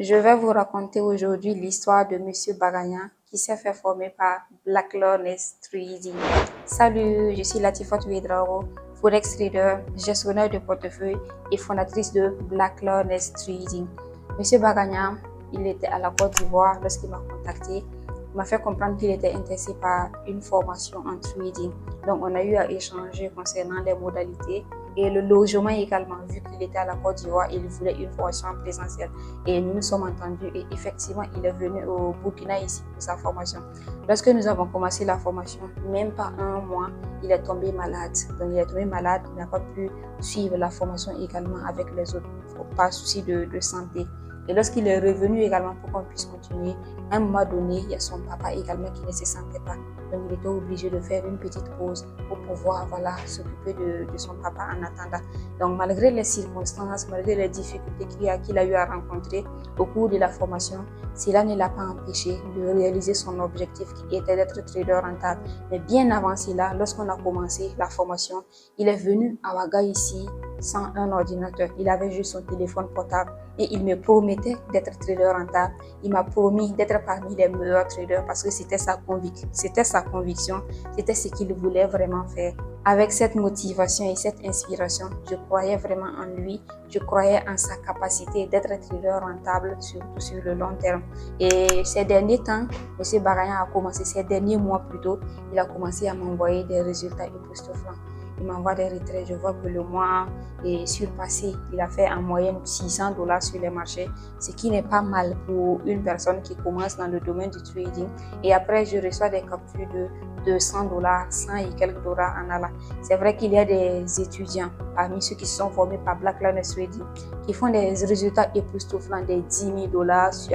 Je vais vous raconter aujourd'hui l'histoire de Monsieur Bagagna qui s'est fait former par Black Learners Trading. Salut, je suis Latifa Ouedraogo, Forex Trader, gestionnaire de portefeuille et fondatrice de Black Learners Trading. Monsieur Bagagna, il était à la Côte d'Ivoire lorsqu'il m'a contacté. Il m'a fait comprendre qu'il était intéressé par une formation en trading. Donc, on a eu à échanger concernant les modalités et le logement également, vu qu'il était à la Côte d'Ivoire, il voulait une formation en présentiel. Et nous nous sommes entendus et effectivement, il est venu au Burkina ici pour sa formation. Lorsque nous avons commencé la formation, même pas un mois, il est tombé malade. Donc, il est tombé malade, il n'a pas pu suivre la formation également avec les autres, par souci de santé. Et lorsqu'il est revenu également pour qu'on puisse continuer, à un moment donné, il y a son papa également qui ne se sentait pas. Donc, il était obligé de faire une petite pause pour pouvoir s'occuper de son papa en attendant. Donc, malgré les circonstances, malgré les difficultés qu'il a eu à rencontrer au cours de la formation, cela ne l'a pas empêché de réaliser son objectif qui était d'être trader rentable. Mais bien avant cela, lorsqu'on a commencé la formation, il est venu à Ouaga ici sans un ordinateur. Il avait juste son téléphone portable et il me promettait d'être trader rentable. Il m'a promis d'être parmi les meilleurs traders parce que c'était sa conviction, c'était ce qu'il voulait vraiment faire. Avec cette motivation et cette inspiration, je croyais vraiment en lui, je croyais en sa capacité d'être trader rentable, surtout sur le long terme. Et ces derniers temps, M. Bagagna a commencé, ces derniers mois plutôt, il a commencé à m'envoyer des résultats époustouflants. Il m'envoie des retraits, je vois que le mois est surpassé. Il a fait en moyenne $600 sur les marchés, ce qui n'est pas mal pour une personne qui commence dans le domaine du trading. Et après, je reçois des captures de $200, 100 et quelques dollars en allant. C'est vrai qu'il y a des étudiants parmi ceux qui sont formés par Black Learners Trading qui font des résultats époustouflants, des $10 000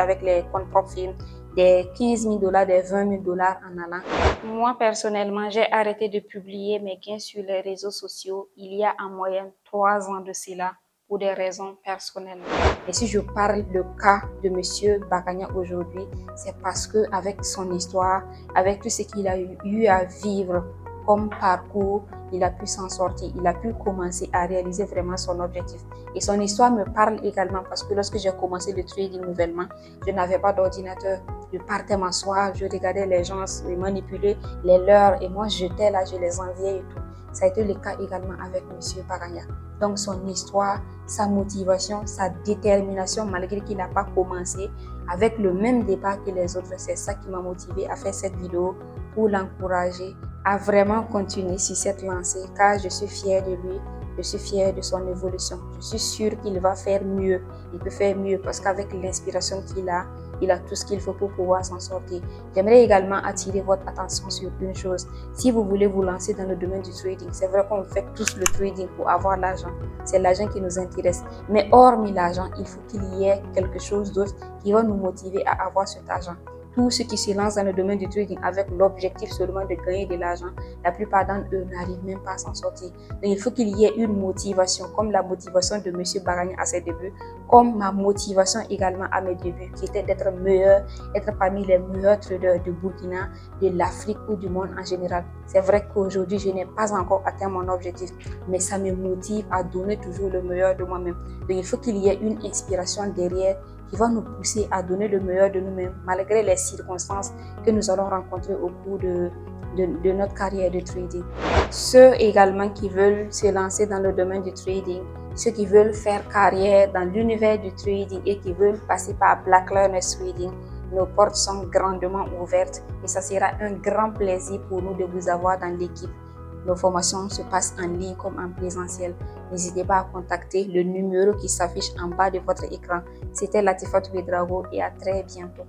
avec les comptes propres firmes, des $15 000, des $20 000 en allant. Moi, personnellement, j'ai arrêté de publier mes gains sur les réseaux sociaux il y a en moyenne 3 ans de cela pour des raisons personnelles. Et si je parle du cas de M. Bagagna aujourd'hui, c'est parce que avec son histoire, avec tout ce qu'il a eu à vivre comme parcours, il a pu s'en sortir, il a pu commencer à réaliser vraiment son objectif. Et son histoire me parle également parce que lorsque j'ai commencé le trading nouvellement, je n'avais pas d'ordinateur. Je partais m'asseoir, je regardais les gens manipuler les leurs et moi j'étais là, je les enviais et tout. Ça a été le cas également avec M. Bagagna. Donc son histoire, sa motivation, sa détermination, malgré qu'il n'a pas commencé avec le même départ que les autres, c'est ça qui m'a motivé à faire cette vidéo pour l'encourager à vraiment continuer sur cette lancée car je suis fière de lui, je suis fière de son évolution. Je suis sûre qu'il va faire mieux, il peut faire mieux parce qu'avec l'inspiration qu'il a, il a tout ce qu'il faut pour pouvoir s'en sortir. J'aimerais également attirer votre attention sur une chose. Si vous voulez vous lancer dans le domaine du trading, c'est vrai qu'on fait tous le trading pour avoir l'argent. C'est l'argent qui nous intéresse. Mais hormis l'argent, il faut qu'il y ait quelque chose d'autre qui va nous motiver à avoir cet argent. Tous ceux qui se lancent dans le domaine du trading avec l'objectif seulement de gagner de l'argent, la plupart d'entre eux n'arrivent même pas à s'en sortir. Donc il faut qu'il y ait une motivation, comme la motivation de M. Bagagna à ses débuts, comme ma motivation également à mes débuts, qui était d'être meilleur, être parmi les meilleurs traders de Burkina, de l'Afrique ou du monde en général. C'est vrai qu'aujourd'hui, je n'ai pas encore atteint mon objectif, mais ça me motive à donner toujours le meilleur de moi-même. Donc il faut qu'il y ait une inspiration derrière qui va nous pousser à donner le meilleur de nous-mêmes malgré les circonstances que nous allons rencontrer au cours de notre carrière de trading. Ceux également qui veulent se lancer dans le domaine du trading, ceux qui veulent faire carrière dans l'univers du trading et qui veulent passer par Black Learners Trading, nos portes sont grandement ouvertes et ça sera un grand plaisir pour nous de vous avoir dans l'équipe. Nos formations se passent en ligne comme en présentiel. N'hésitez pas à contacter le numéro qui s'affiche en bas de votre écran. C'était Latifa Ouedraogo et à très bientôt.